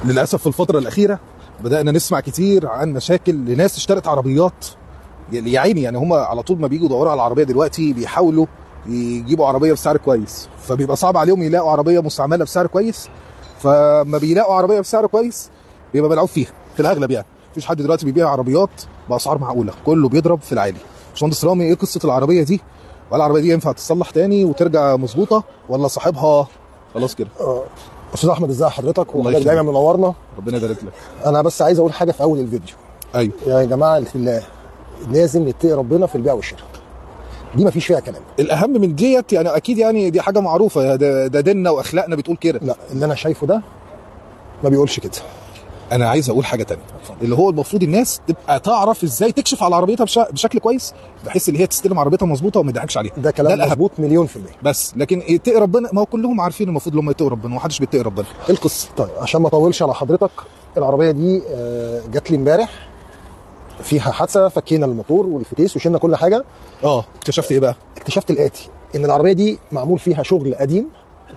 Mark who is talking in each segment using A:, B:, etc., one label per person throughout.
A: للاسف في الفتره الاخيره بدانا نسمع كتير عن مشاكل لناس اشترت عربيات يا عيني. يعني هم على طول ما بييجوا يدوروا على العربيه دلوقتي بيحاولوا يجيبوا عربيه بسعر كويس، فبيبقى صعب عليهم يلاقوا عربيه مستعمله بسعر كويس. فما بيلاقوا عربيه بسعر كويس بيبقى ملعوب فيها في الاغلب. يعني مفيش حد دلوقتي بيبيع عربيات باسعار معقوله، كله بيضرب في العالي. باشمهندس رامي، ايه قصه العربيه دي؟ ولا العربيه دي ينفع تصلح تاني وترجع مظبوطه، ولا صاحبها خلاص كده؟
B: استاذ احمد، ازي حضرتك؟ وحضرتك دايما منورنا.
A: ربنا يبارك لك.
B: انا بس عايز اقول حاجه في اول الفيديو.
A: ايوه
B: يا جماعه في الله، لازم نتقي ربنا في البيع والشراء، دي مفيش فيها كلام.
A: الاهم من ديت يعني اكيد، يعني دي حاجه معروفه، ده ديننا واخلاقنا بتقول كده.
B: لا، اللي انا شايفه ده ما بيقولش كده.
A: انا عايز اقول حاجه تانية، اللي هو المفروض الناس تبقى تعرف ازاي تكشف على عربيتها بشكل كويس، بحيث ان هي تستلم عربيتها مظبوطه وما يضحكش عليها.
B: ده كلام مظبوط مليون في المية.
A: بس لكن يتقي ربنا، ما هو كلهم عارفين المفروض لما يتقي ربنا، ومحدش بيتقي ربنا. ايه القصه؟
B: طيب عشان ما اطولش على حضرتك، العربيه دي جات لي امبارح فيها حادثه، فكينا الموتور والفتيس وشلنا كل حاجه.
A: اكتشفت ايه بقى؟
B: اكتشفت الاتي، ان العربيه دي معمول فيها شغل قديم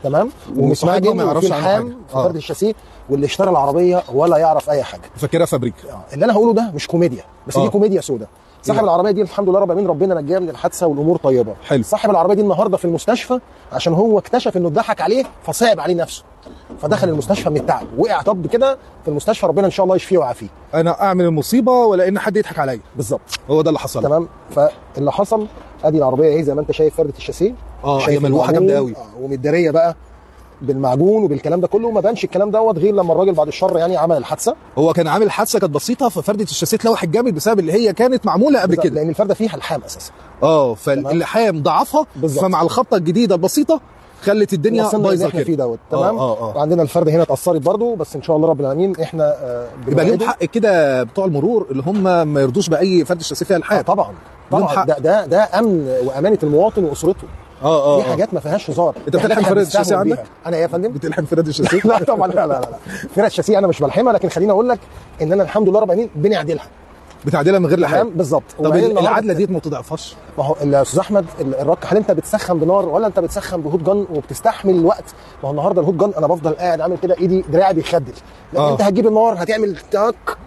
B: تمام، ومسمعجن وفي لحام في فرد الشاسيه، واللي اشترى العربيه ولا يعرف اي حاجه،
A: فاكرها فابريك.
B: اللي انا هقوله ده مش كوميديا، بس دي كوميديا سودا. صاحب العربيه دي الحمد لله رب العالمين ربنا نجاه من الحادثه والامور طيبه.
A: حلو.
B: صاحب العربيه دي النهارده في المستشفى عشان هو اكتشف انه اتضحك عليه فصعب عليه نفسه، فدخل المستشفى من التعب، وقع طب كده في المستشفى، ربنا ان شاء الله يشفيه ويعافيه.
A: انا اعمل المصيبه ولا ان حد يضحك عليا؟
B: بالظبط،
A: هو ده اللي حصل.
B: تمام. فاللي حصل ادي العربيه اهي زي ما انت شايف، فرده الشاسيه
A: هي ملوحه جامده قوي،
B: ومتداريه بقى بالمعجون وبالكلام ده كله. ما بانش الكلام دوت غير لما الراجل بعد الشر يعني عمل الحادثه.
A: هو كان عامل حادثه كانت بسيطه، ففرده الشاسيه اتلوحت جامد بسبب اللي هي كانت معموله قبل كده،
B: لان الفرده فيها لحام اساسا.
A: فاللحام ضعفها، فمع الخبطه الجديده البسيطه خلت الدنيا بايظه كده
B: فيه دوت. تمام. وعندنا الفرده هنا اتاثرت برضو، بس ان شاء الله رب العالمين احنا
A: يبقى ليهم حق كده بتوع المرور اللي هم ما يرضوش باي فرده الشاسيه فيها لحام.
B: طبعا ده امن وامانه المواطن واسرته. دي حاجات ما فيهاش هزار.
A: انت بتلحم فرد الشاسيه عندك؟
B: انا يا فندم
A: بتلحم فرد الشاسيه؟
B: لا طبعا، لا فرد الشاسيه انا مش بلحمها، لكن خليني اقول لك ان انا الحمد لله رب العالمين بنعدلها
A: من غير لحام.
B: بالظبط.
A: طب العدله ديت ما تضعفهاش؟
B: ما هو يا استاذ احمد الرك، هل انت بتسخن بنار ولا انت بتسخن بهوت جن وبتستحمل الوقت؟ ما هو النهارده الهوت جن انا بفضل قاعد عامل كده، ايدي دراعي بيخدل، لكن انت هتجيب النار هتعمل تك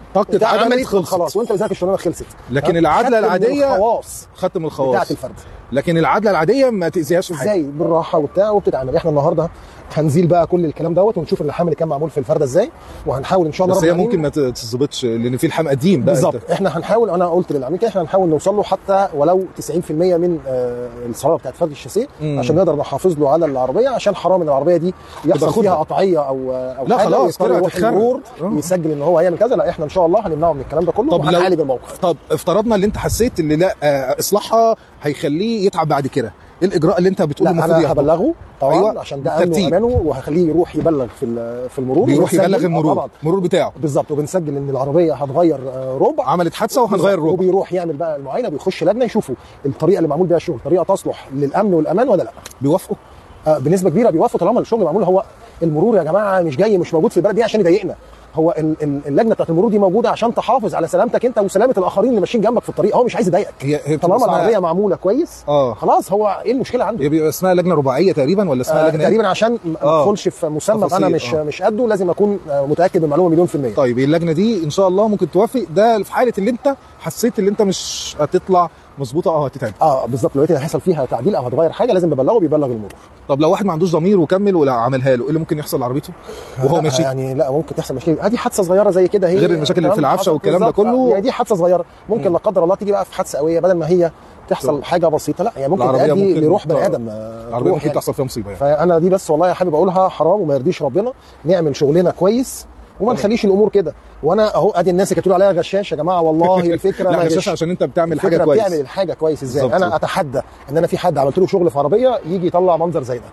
A: عملت
B: خلاص، وانت بذلك الشغلانه خلصت.
A: لكن العدله العاديه
B: ختم الخواص
A: بتاعت
B: الفرد،
A: لكن العدله العاديه ما تاذيهاش في حاجه.
B: ازاي؟ بالراحه وبتاع وبتتعمل. احنا النهارده هنزيل بقى كل الكلام دوت ونشوف اللحام اللي كان معمول في الفرده ازاي، وهنحاول ان شاء الله.
A: بس هي ممكن ما تتظبطش لان في لحام قديم بقى.
B: بالظبط. احنا هنحاول، انا قلت للعميل كده، احنا هنحاول نوصل له حتى ولو 90% من الصلابه بتاعت فرد الشاسيه، عشان نقدر نحافظ له على العربيه، عشان حرام ان العربيه دي يحصل فيها قطعيه او
A: لا
B: حاجه
A: خلاص كده
B: هتتخرب، يسجل ان هو هيعمل كذا. لا، احنا ان شاء الله هنمنعه من الكلام ده كله وهنعالج الموقف.
A: طب افترضنا اللي انت حسيت اللي لا اصلاحها هيخليه يتعب بعد كده، ايه الاجراء اللي انت بتقوله المفروض
B: ياخده؟ انا هبلغه طبعا.
A: أيوة.
B: عشان ده امنه وامانه، وهخليه يروح يبلغ في المرور،
A: يروح يبلغ المرور بتاعه.
B: بالظبط. وبنسجل ان العربيه هتغير ربع،
A: عملت حادثه وهنغير ربع،
B: وبيروح يعمل بقى المعاينه، بيخش لجنه يشوفوا الطريقه اللي معمول بيها الشغل طريقه تصلح للامن والامان ولا لا.
A: بيوافقوا
B: بنسبه كبيره بيوافقوا طالما الشغل معمول. هو المرور يا جماعه مش موجود في البلد دي عشان يضايقنا، هو اللجنه بتاعت المرور دي موجوده عشان تحافظ على سلامتك انت وسلامه الاخرين اللي ماشيين جنبك في الطريق. هو مش عايز يضايقك طالما العربيه معموله كويس. خلاص، هو ايه المشكله عنده؟
A: يبقى اسمها لجنه رباعيه تقريبا، ولا اسمها لجنه
B: تقريبا عشان ما ادخلش في مسمى انا مش قده، لازم اكون متاكد من المعلومه مليون في الميه.
A: طيب اللجنه دي ان شاء الله ممكن توافق ده في حاله اللي انت حسيت اللي انت مش هتطلع مظبوطه او هتتعب.
B: بالظبط. لو هيحصل فيها تعديل او هتغير حاجه لازم بيبلغ المرور.
A: طب لو واحد ما عندوش ضمير وكمل ولا عملها له، ايه اللي ممكن يحصل لعربيته وهو ماشي؟
B: يعني لا، ممكن تحصل مشاكل. ادي حادثه صغيره زي كده، هي
A: غير المشاكل اللي في العفشه والكلام ده كله.
B: يعني دي حادثه صغيره، ممكن لا قدر الله تيجي بقى في حادثه قويه، بدل ما هي تحصل حاجه بسيطه، لا يعني ممكن تؤدي لروح بني ادم.
A: العربيه ممكن تحصل فيها مصيبه يعني.
B: فانا دي بس والله حابب اقولها، حرام وما يرضيش ربنا. نعمل شغلنا كويس وما نخليش الامور كده. وانا اهو ادي الناس اللي كانت عليها غشاش، يا جماعه والله الفكره
A: لا غشاش عشان انت بتعمل حاجه كويس.
B: بتعمل الحاجه كويس ازاي؟ انا اتحدى ان انا في حد عملت له شغل في عربيه يجي يطلع منظر زي ده.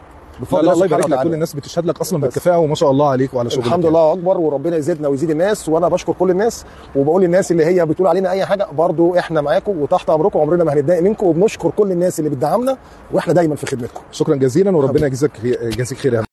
A: بفضل الله يبارك لك. كل الناس بتشهد لك اصلا بالكفاءه، وما شاء الله عليك وعلى شغلك.
B: الحمد لله اكبر، وربنا يزيدنا ويزيد الناس. وانا بشكر كل الناس، وبقول للناس اللي هي بتقول علينا اي حاجه برضو احنا معاكم وتحت امركم، عمرنا ما هنتضايق منكم. وبنشكر كل الناس اللي بتدعمنا، واحنا دايما في خدمتكم.
A: شكرا جزيلا، وربنا يجزيك خير يا